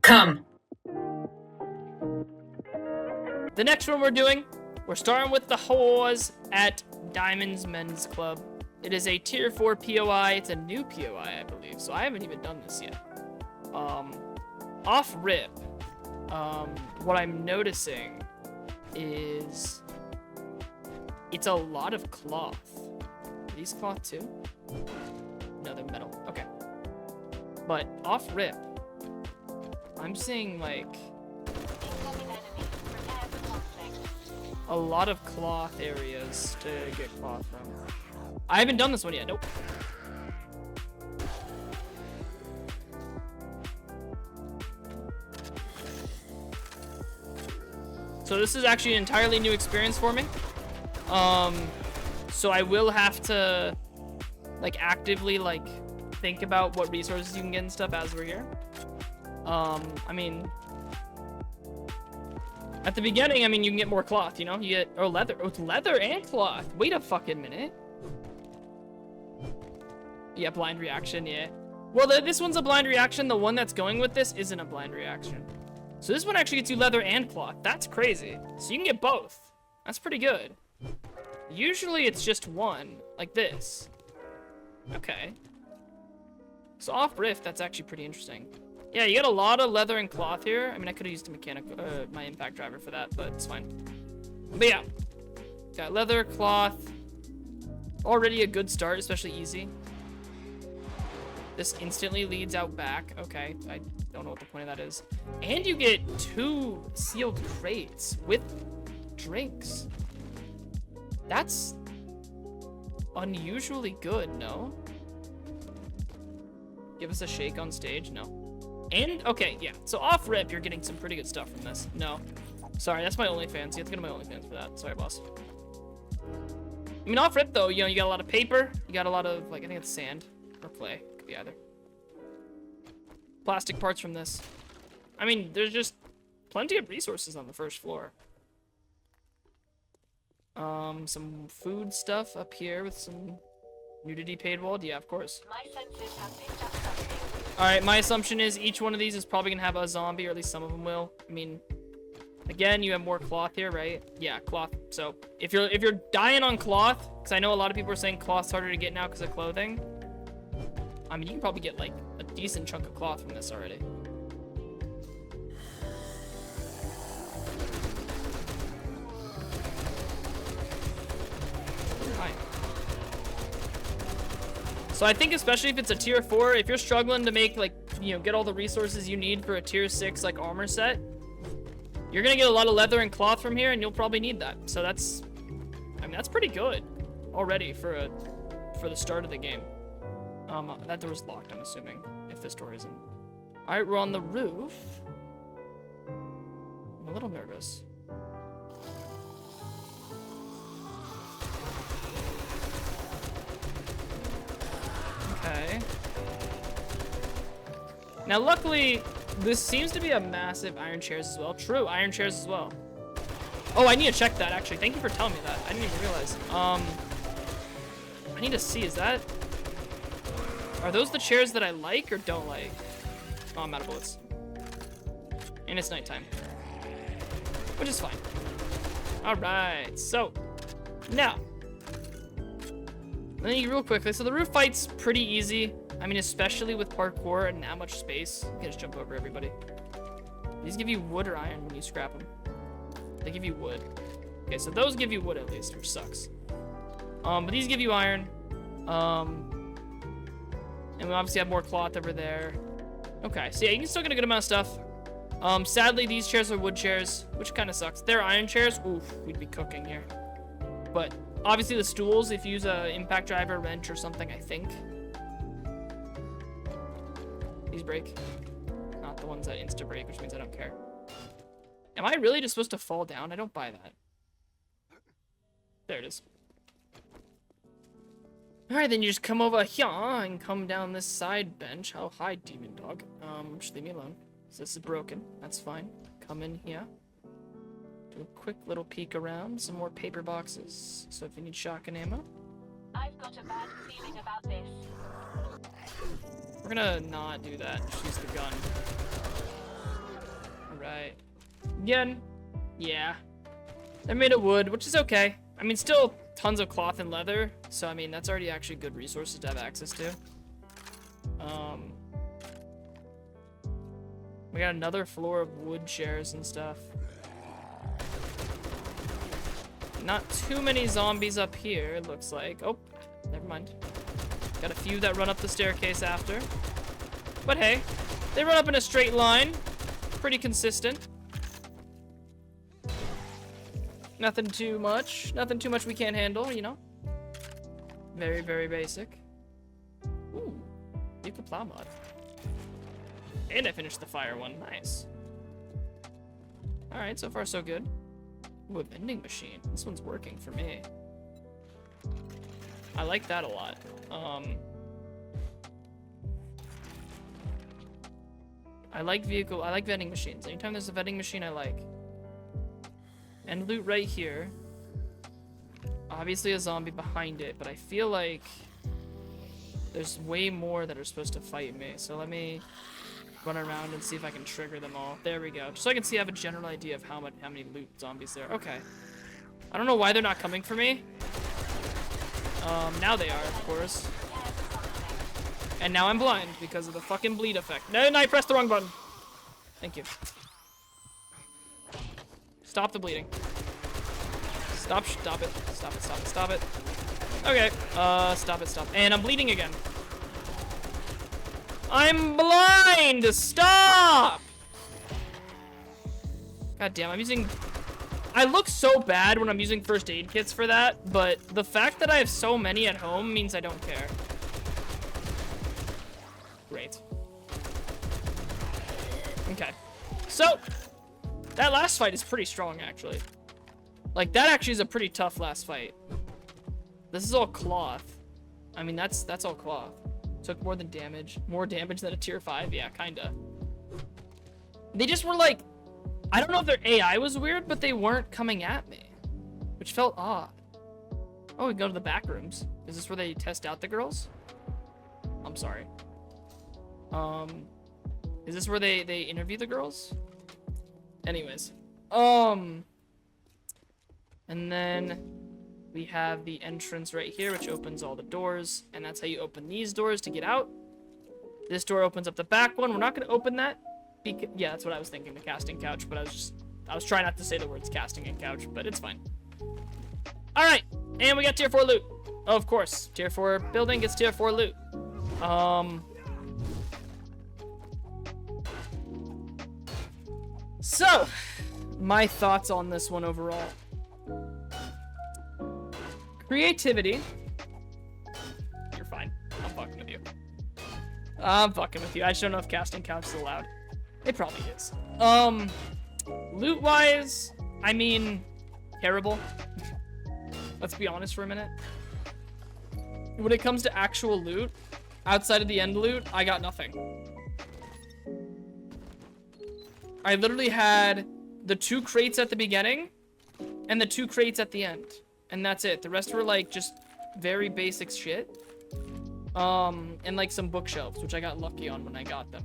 Come. The next one we're starting with the Boars at Diamonds Men's Club. It is a tier 4 POI. It's a new POI, I believe, so I haven't even done this yet. Off rip, what I'm noticing is it's a lot of cloth. Are these cloth too? No, they're metal. Okay. But off rip, I'm seeing like a lot of cloth areas to get cloth from. I haven't done this one yet. Nope. So this is actually an entirely new experience for me. So I will have to like actively like think about what resources you can get and stuff as we're here. I mean, at the beginning, I mean, you can get more cloth, you know? You get, or leather. Oh, it's leather and cloth. Wait a fucking minute. Yeah, blind reaction, yeah. Well, this one's a blind reaction. The one that's going with this isn't a blind reaction. So this one actually gets you leather and cloth. That's crazy. So you can get both. That's pretty good. Usually it's just one, like this. Okay. So off rift, that's actually pretty interesting. Yeah, you get a lot of leather and cloth here. I mean, I could have used a mechanical, my impact driver for that, but it's fine. But yeah, got leather, cloth. Already a good start, especially easy. This instantly leads out back. Okay, I don't know what the point of that is. And you get 2 sealed crates with drinks. That's unusually good, no? Give us a shake on stage? No. And, okay, yeah. So off rip, you're getting some pretty good stuff from this. No. Sorry, that's my OnlyFans. You have to go to my OnlyFans for that. Sorry, boss. I mean, off rip, though, you know, you got a lot of paper. You got a lot of, like, I think it's sand or clay. Could be either. Plastic parts from this. I mean, there's just plenty of resources on the first floor. Some food stuff up here with some nudity paid walled. Yeah, of course. My senses have picked up something. Alright, my assumption is each one of these is probably gonna have a zombie, or at least some of them will. I mean, again, you have more cloth here, right? Yeah, cloth. So if you're dying on cloth, because I know a lot of people are saying cloth's harder to get now because of clothing. I mean, you can probably get like a decent chunk of cloth from this already. Hi. So I think especially if it's a tier 4, if you're struggling to make like, you know, get all the resources you need for a tier 6 like armor set, you're gonna get a lot of leather and cloth from here, and you'll probably need that. So that's, I mean, that's pretty good already for the start of the game. That door is locked, I'm assuming, if this door isn't. All right, we're on the roof. I'm a little nervous. Okay. Now, luckily, this seems to be a massive iron chairs as well. True, iron chairs as well. Oh, I need to check that, actually. Thank you for telling me that. I didn't even realize. I need to see, is that... Are those the chairs that I like or don't like? Oh, I'm out of bullets. And it's nighttime. Which is fine. Alright, so... Now... Let me real quickly. So the roof fight's pretty easy. I mean, especially with parkour and that much space. You can just jump over everybody. These give you wood or iron when you scrap them. They give you wood. Okay, so those give you wood at least, which sucks. But these give you iron. And we obviously have more cloth over there. Okay, so yeah, you can still get a good amount of stuff. Sadly, these chairs are wood chairs, which kind of sucks. They're iron chairs. Oof, we'd be cooking here. But obviously the stools, if you use a impact driver, wrench, or something, I think. These break. Not the ones that insta-break, which means I don't care. Am I really just supposed to fall down? I don't buy that. There it is. Alright, then you just come over here and come down this side bench. Oh, hi, demon dog. Just leave me alone. So this is broken. That's fine. Come in here. Do a quick little peek around. Some more paper boxes. So if you need shotgun ammo. I've got a bad feeling about this. We're gonna not do that. Just use the gun. right. Again, yeah. They're made of wood, which is okay. I mean, still tons of cloth and leather, so I mean, that's already actually good resources to have access to. We got another floor of wood chairs and stuff. Not too many zombies up here, it looks like. Oh, never mind. Got a few that run up the staircase after. But hey, they run up in a straight line. Pretty consistent. Nothing too much. Nothing too much we can't handle, you know? Very, very basic. Ooh, vehicle plow mod. And I finished the fire one. Nice. Alright, so far so good. Ooh, a vending machine. This one's working for me. I like that a lot. I like vending machines. Anytime there's a vending machine, I like. And loot right here. Obviously a zombie behind it, but I feel like there's way more that are supposed to fight me. So let me run around and see if I can trigger them all. There we go. Just so I can see, I have a general idea of how many loot zombies there are. Okay. I don't know why they're not coming for me. Now they are, of course. And now I'm blind because of the fucking bleed effect. No, I pressed the wrong button. Thank you. Stop the bleeding. Stop it. Stop it, stop it. Okay, stop it. And I'm bleeding again. I'm blind! Stop! God damn, I look so bad when I'm using first aid kits for that, but the fact that I have so many at home means I don't care. Great. Okay. So, that last fight is pretty strong, actually. Like, that actually is a pretty tough last fight. This is all cloth. I mean, that's all cloth. Took more damage than a tier 5. Yeah, kinda. They just were like, I don't know if their AI was weird, but they weren't coming at me, which felt odd. Oh, we go to the back rooms. Is this where they test out the girls? I'm sorry. Is this where they interview the girls? Anyways, and then we have the entrance right here, which opens all the doors, and that's how you open these doors to get out. This door opens up the back one. We're not going to open that. Yeah, that's what I was thinking, the casting couch, but I was trying not to say the words casting and couch, but it's fine. All right, and we got tier 4 loot. Oh, of course, tier 4 building gets tier 4 loot. So, my thoughts on this one overall. Creativity. You're fine. I'm fucking with you. I just don't know if casting couch is allowed. It probably is. Loot-wise, I mean, terrible. Let's be honest for a minute. When it comes to actual loot, outside of the end loot, I got nothing. I literally had the 2 crates at the beginning and the 2 crates at the end. And that's it. The rest were like just very basic shit. And like some bookshelves, which I got lucky on when I got them.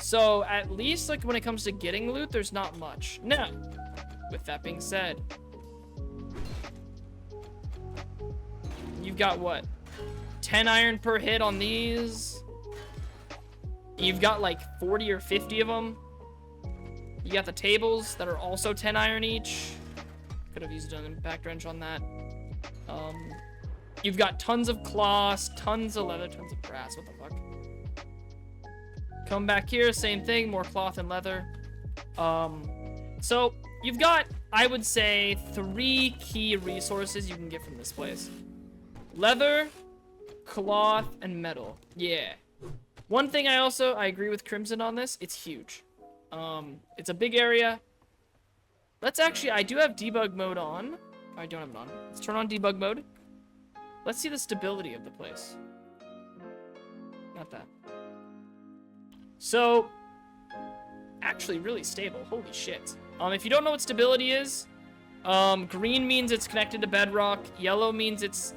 So at least like when it comes to getting loot, there's not much. Now, with that being said, you've got what? 10 iron per hit on these. You've got like 40 or 50 of them. You got the tables that are also 10 iron each. Could have used an impact wrench on that. You've got tons of cloths, tons of leather, tons of brass. What the fuck? Come back here, same thing, more cloth and leather. So you've got, I would say, 3 key resources you can get from this place. Leather, cloth, and metal. Yeah. One thing I agree with Crimson on this, it's huge. It's a big area. Let's actually, I do have debug mode on. I don't have it on. Let's turn on debug mode. Let's see the stability of the place. Not that. So, actually really stable. Holy shit. If you don't know what stability is, green means it's connected to bedrock. Yellow means it's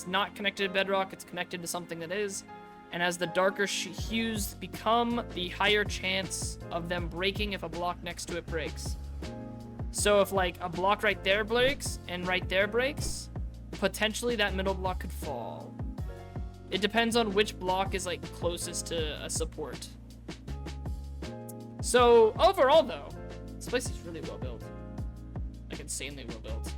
not connected to bedrock. It's connected to something that is. And as the darker hues become, the higher chance of them breaking if a block next to it breaks. So if like a block right there breaks and right there breaks, potentially that middle block could fall. It depends on which block is like closest to a support. So overall though, this place is really well built. Like insanely well built.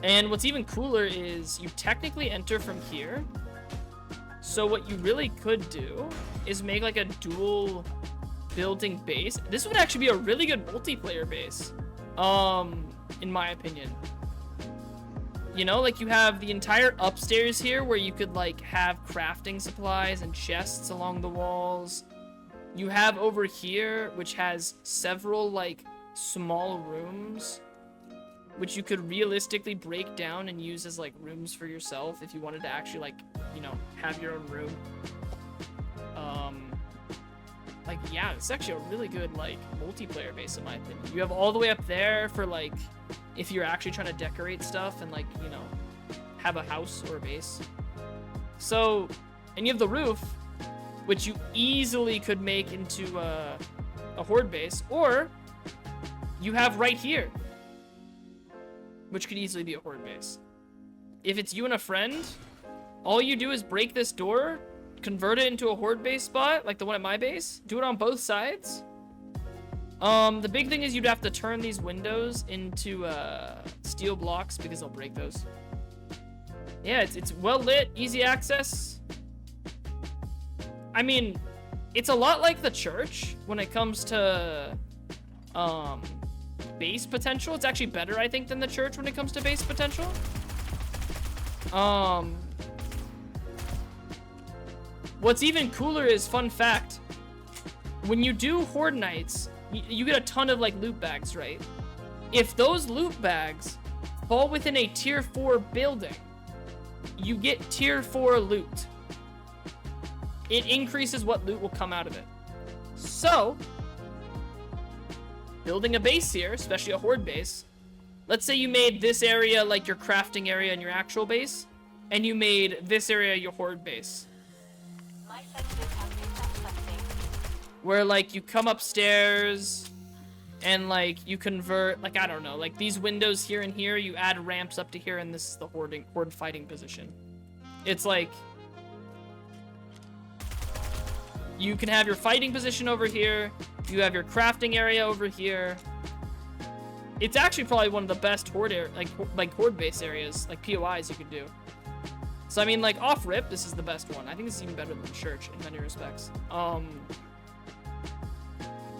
And what's even cooler is you technically enter from here. So what you really could do is make like a dual building base. This would actually be a really good multiplayer base, in my opinion. You know, like you have the entire upstairs here where you could like have crafting supplies and chests along the walls. You have over here, which has several like small rooms, which you could realistically break down and use as like rooms for yourself if you wanted to actually like, you know, have your own room. Like, yeah, it's actually a really good like multiplayer base in my opinion. You have all the way up there for like, if you're actually trying to decorate stuff and like, you know, have a house or a base. So, and you have the roof, which you easily could make into a horde base, or you have right here, which could easily be a horde base. If it's you and a friend, all you do is break this door, convert it into a horde base spot, like the one at my base, do it on both sides. The big thing is you'd have to turn these windows into steel blocks because they'll break those. Yeah, it's well lit, easy access. I mean, it's a lot like the church when it comes to base potential. It's actually better, I think, than the church when it comes to base potential. What's even cooler is, fun fact, when you do Horde Nights, you get a ton of like loot bags, right? If those loot bags fall within a tier 4 building, you get tier 4 loot. It increases what loot will come out of it. So, building a base here, especially a horde base, let's say you made this area like your crafting area and your actual base, and you made this area your horde base. My senses have picked up something. Where like you come upstairs and like you convert, like I don't know, like these windows here and here, you add ramps up to here, and this is the horde fighting position. It's like you can have your fighting position over here, you have your crafting area over here. It's actually probably one of the best horde horde base areas, like POIs you could do. So I mean, like off rip, this is the best one. I think this is even better than the church in many respects.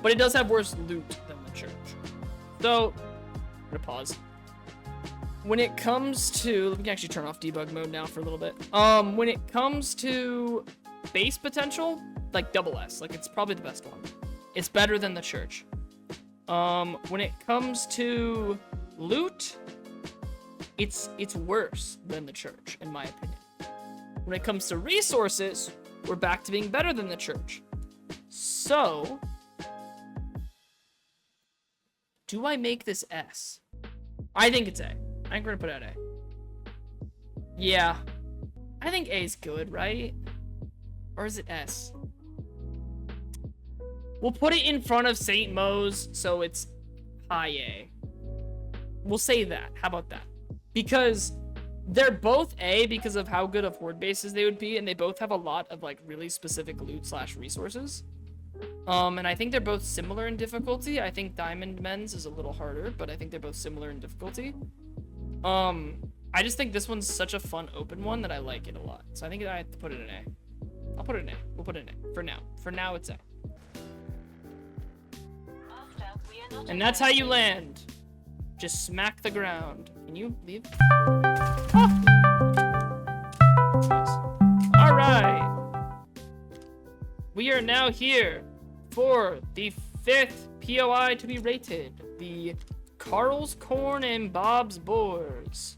But it does have worse loot than the church. So, I'm gonna pause. When it comes to, let me actually turn off debug mode now for a little bit. When it comes to base potential, like double S, like it's probably the best one. It's better than the church. When it comes to loot, it's worse than the church, in my opinion. When it comes to resources, we're back to being better than the church. So, do I make this S? I think it's A. I think we're gonna put it at A. Yeah. I think A is good, right? Or is it S? We'll put it in front of St. Mo's, so it's high A. We'll say that. How about that? Because they're both A because of how good of horde bases they would be, and they both have a lot of like really specific loot / resources. And I think they're both similar in difficulty. I think Diamond Men's is a little harder, but I think they're both similar in difficulty. I just think this one's such a fun open one that I like it a lot. So I think I have to put it in A. I'll put it in A. We'll put it in A for now. For now, it's A. Master, we are not And that's how you land. Just smack the ground. Can you leave? Oh. Nice. All right. We are now here for the 5th POI to be rated. The Carl's Corn and Bob's Boars.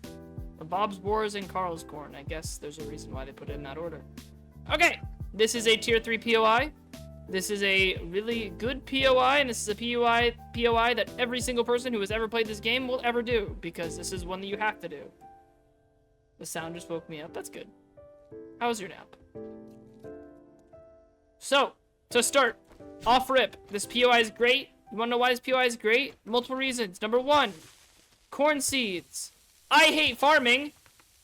Or Bob's Boars and Carl's Corn. I guess there's a reason why they put it in that order. Okay. This is a tier 3 POI. This is a really good POI, and this is a POI that every single person who has ever played this game will ever do, because this is one that you have to do. The sound just woke me up. That's good. How was your nap? So, to start, off rip, this POI is great. You wanna know why this POI is great? Multiple reasons. Number one, corn seeds. I hate farming,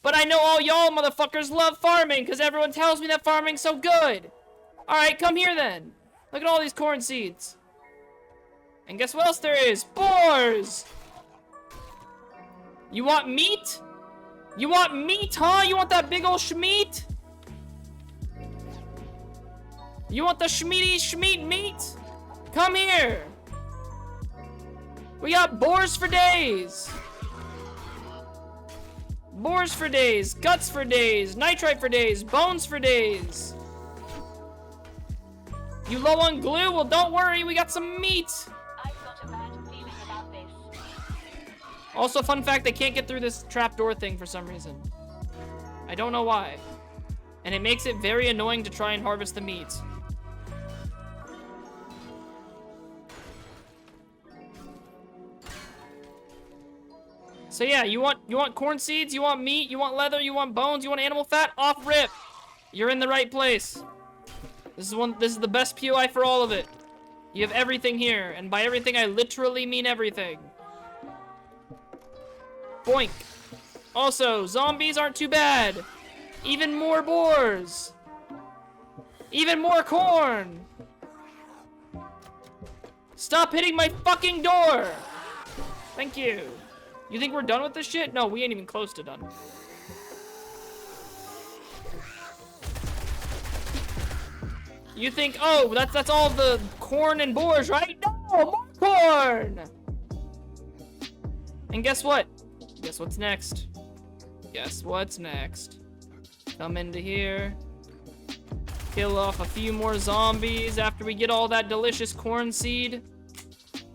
but I know all y'all motherfuckers love farming because everyone tells me that farming's so good. Alright, come here then. Look at all these corn seeds. And guess what else there is? Boars! You want meat? You want meat, huh? You want that big ol' schmeat? You want the schmeat meat? Come here. We got boars for days. Boars for days, guts for days, nitrite for days, bones for days. You low on glue? Well, don't worry, we got some meat. I've got a bad feeling about this. Also, fun fact, they can't get through this trapdoor thing for some reason. I don't know why. And it makes it very annoying to try and harvest the meat. So yeah, you want corn seeds, you want meat, you want leather, you want bones, you want animal fat, off rip. You're in the right place. This is the best POI for all of it. You have everything here, and by everything I literally mean everything. Boink. Also, zombies aren't too bad. Even more boars. Even more corn. Stop hitting my fucking door. Thank you. You think we're done with this shit? No, we ain't even close to done. You think, oh, that's all the corn and boars, right? No, more corn! And guess what? Guess what's next? Guess what's next? Come into here. Kill off a few more zombies after we get all that delicious corn seed.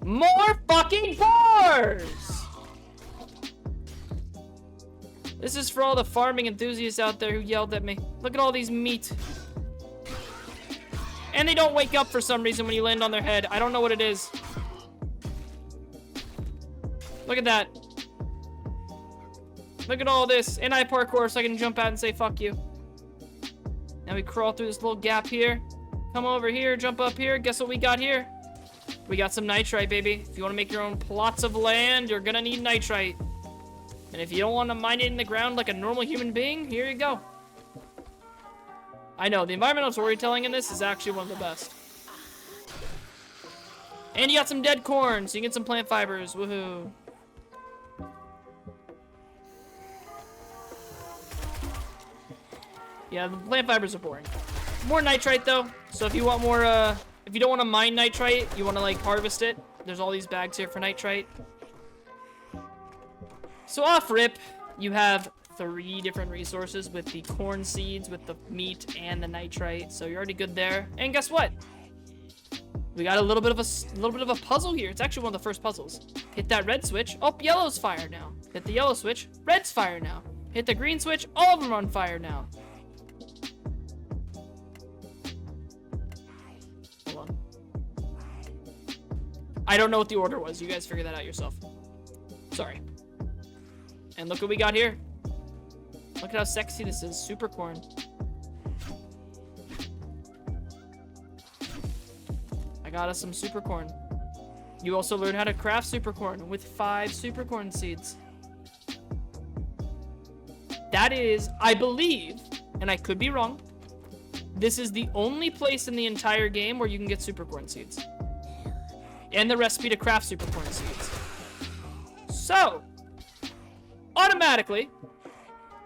More fucking boars! This is for all the farming enthusiasts out there who yelled at me. Look at all these meat. And they don't wake up for some reason when you land on their head. I don't know what it is. Look at that. Look at all this. And I parkour so I can jump out and say fuck you. Now we crawl through this little gap here. Come over here, jump up here. Guess what we got here? We got some nitrite, baby. If you want to make your own plots of land, you're gonna need nitrite. And if you don't want to mine it in the ground like a normal human being, here you go. I know, the environmental storytelling in this is actually one of the best. And you got some dead corn, so you can get some plant fibers. Woohoo. Yeah, the plant fibers are boring. More nitrite, though. So if you want more, if you don't want to mine nitrite, you want to, like, harvest it. There's all these bags here for nitrite. So off rip, you have 3 different resources with the corn seeds, with the meat, and the nitrite. So you're already good there. And guess what? We got a little bit of a puzzle here. It's actually one of the first puzzles. Hit that red switch. Oh, yellow's fire now. Hit the yellow switch. Red's fire now. Hit the green switch. All of them are on fire now. Hold on. I don't know what the order was. You guys figure that out yourself. Sorry. And look what we got here. Look at how sexy this is. Super corn. I got us some super corn. You also learn how to craft super corn with 5 super corn seeds. That is, I believe, and I could be wrong, this is the only place in the entire game where you can get super corn seeds. And the recipe to craft super corn seeds. So, automatically,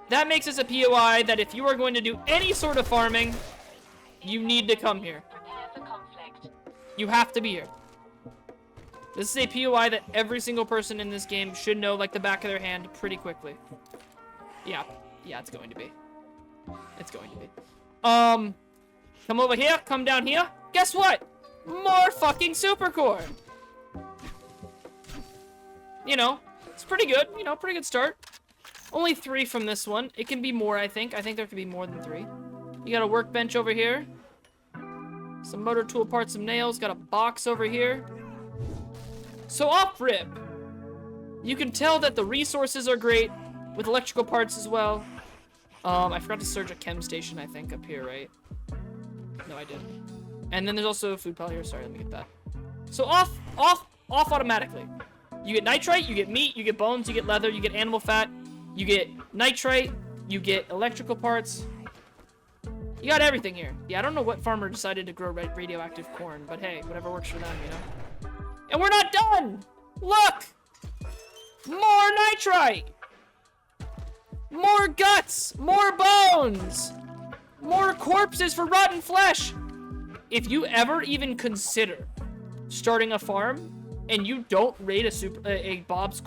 that makes us a POI that if you are going to do any sort of farming, you need to come here. Prepare for conflict. You have to be here. This is a POI that every single person in this game should know like the back of their hand pretty quickly. Yeah, it's going to be. It's going to be. Come over here, come down here. Guess what? More fucking super corn. You know, it's pretty good. You know, pretty good start. Only 3 from this one. It can be more, I think. I think there could be more than 3. You got a workbench over here. Some motor tool parts, some nails. Got a box over here. So off rip, you can tell that the resources are great with electrical parts as well. I forgot to search a chem station, I think, up here, right? No, I didn't. And then there's also a food pile here. Sorry, let me get that. So off automatically. You get nitrite, you get meat, you get bones, you get leather, you get animal fat, you get nitrite, you get electrical parts. You got everything here. Yeah, I don't know what farmer decided to grow radioactive corn, but hey, whatever works for them, you know? And we're not done! Look! More nitrite! More guts! More bones! More corpses for rotten flesh! If you ever even consider starting a farm and you don't raid a Bob's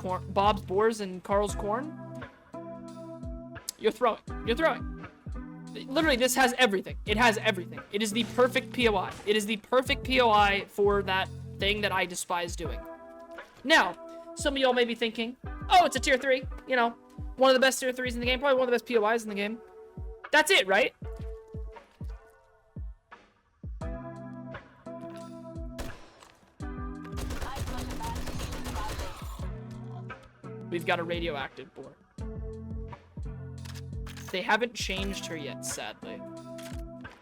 Boars and Carl's corn, you're throwing. You're throwing. Literally, this has everything. It has everything. It is the perfect POI. It is the perfect POI for that thing that I despise doing. Now, some of y'all may be thinking, oh, it's a tier 3. You know, one of the best tier 3s in the game. Probably one of the best POIs in the game. That's it, right? We've got a radioactive boar. They haven't changed her yet, sadly.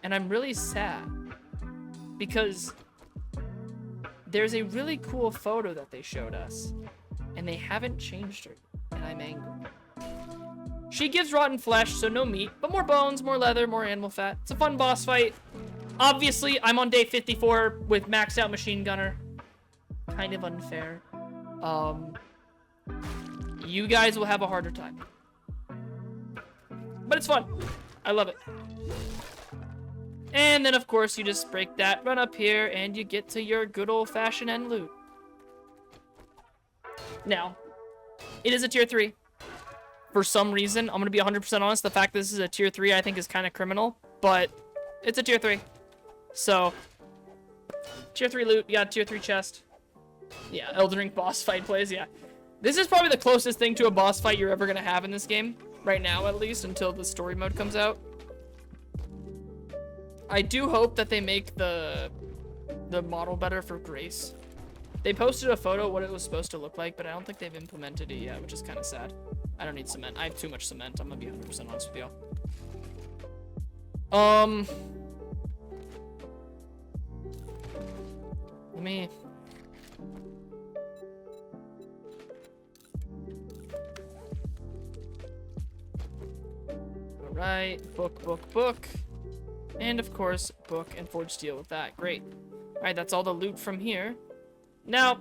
And I'm really sad. Because there's a really cool photo that they showed us. And they haven't changed her. And I'm angry. She gives rotten flesh, so no meat. But more bones, more leather, more animal fat. It's a fun boss fight. Obviously, I'm on day 54 with maxed out machine gunner. Kind of unfair. You guys will have a harder time. But it's fun. I love it. And then, of course, you just break that, run up here, and you get to your good old-fashioned end loot. Now, it is a tier 3. For some reason, I'm going to be 100% honest, the fact that this is a tier 3 I think is kind of criminal, but it's a tier 3. So, tier 3 loot, you got a tier 3 chest. Yeah, Elden Ring boss fight plays, yeah. This is probably the closest thing to a boss fight you're ever going to have in this game. Right now, at least, until the story mode comes out. I do hope that they make the model better for Grace. They posted a photo of what it was supposed to look like, but I don't think they've implemented it yet, which is kind of sad. I don't need cement. I have too much cement. I'm gonna be 100% honest with y'all. Let me... Alright, book. And of course, book and forge steel with that. Great. Alright, that's all the loot from here. Now,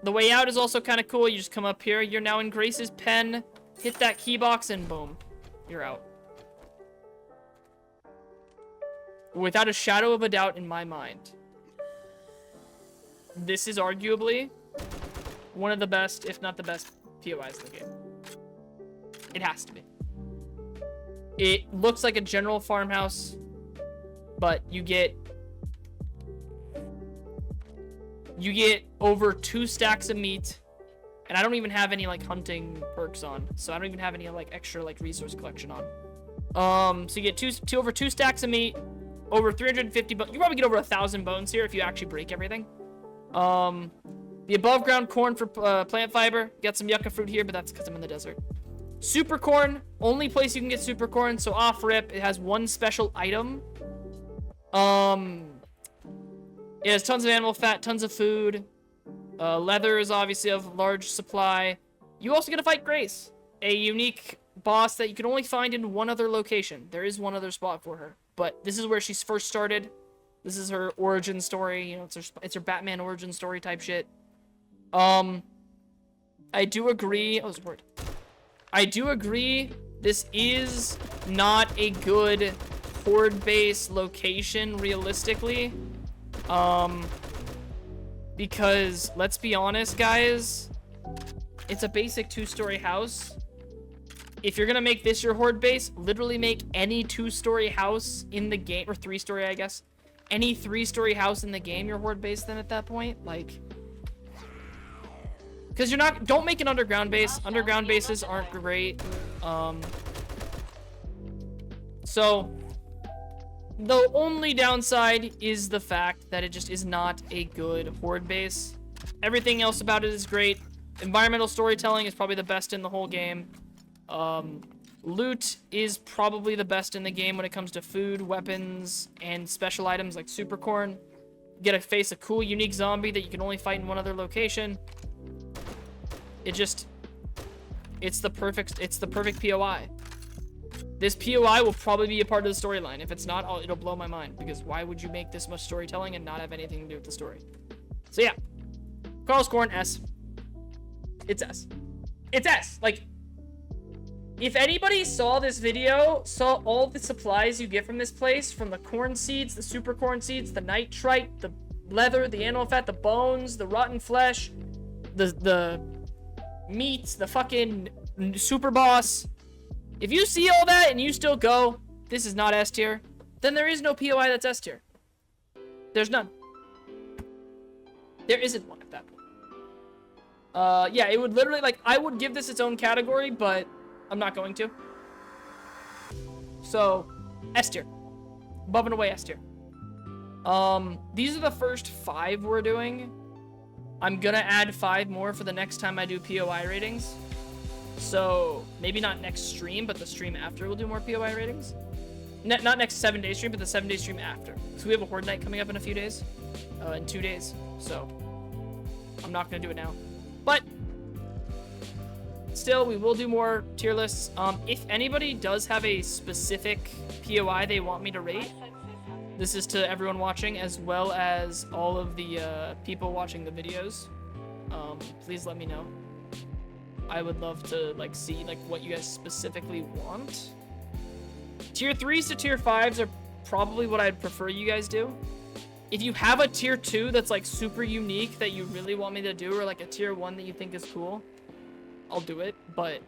the way out is also kind of cool. You just come up here. You're now in Grace's pen. Hit that key box and boom. You're out. Without a shadow of a doubt in my mind. This is arguably one of the best, if not the best, POIs in the game. It has to be. It looks like a general farmhouse, but you get over 2 stacks of meat, and I don't even have any like hunting perks on, so I don't even have any like extra like resource collection on. So you get over 2 stacks of meat, over 350 bones. You probably get over 1,000 bones here if you actually break everything. The above ground corn for plant fiber. Got some yucca fruit here, but that's because I'm in the desert. Super corn, only place you can get super corn, so off rip, it has one special item. It has tons of animal fat, tons of food. Leather is obviously of large supply. You also get to fight Grace, a unique boss that you can only find in one other location. There is one other spot for her, but this is where she's first started. This is her origin story, you know, it's her Batman origin story type shit. I do agree. Oh, there's a word. I do agree this is not a good horde base location realistically. Because let's be honest, guys, it's a basic 2-story house. If you're gonna make this your horde base, literally make any 2-story house in the game, or 3-story, I guess. Any 3-story house in the game your horde base then at that point, like... Because you're not... Don't make an underground base. Underground bases aren't great. So, the only downside is the fact that it just is not a good horde base. Everything else about it is great. Environmental storytelling is probably the best in the whole game. Loot is probably the best in the game when it comes to food, weapons, and special items like supercorn. Get to face a cool, unique zombie that you can only fight in one other location. It's the perfect POI. This POI will probably be a part of the storyline. If it's not, it'll blow my mind, because why would you make this much storytelling and not have anything to do with the story? So yeah, Carl's Corn, S. It's S. It's S. Like, if anybody saw this video, saw all the supplies you get from this place, from the corn seeds, the super corn seeds, the nitrite, the leather, the animal fat, the bones, the rotten flesh, the meats, the fucking super boss. If you see all that and you still go, this is not S tier, then there is no POI that's S tier. There's none. There isn't one at that point. Yeah, it would literally, like, I would give this its own category, but I'm not going to. So, S tier. Above and away S tier. These are the first 5 we're doing. I'm gonna add 5 more for the next time I do POI ratings. So, maybe not next stream, but the stream after we'll do more POI ratings. Not next 7-day stream, but the 7-day stream after. So we have a Horde Night coming up in a few days. In 2 days. So, I'm not gonna do it now. But, still, we will do more tier lists. If anybody does have a specific POI they want me to rate, this is to everyone watching, as well as all of the people watching the videos. Please let me know. I would love to like see like what you guys specifically want. Tier 3s to tier 5s are probably what I'd prefer you guys do. If you have a tier 2 that's like super unique that you really want me to do, or like a tier 1 that you think is cool, I'll do it. But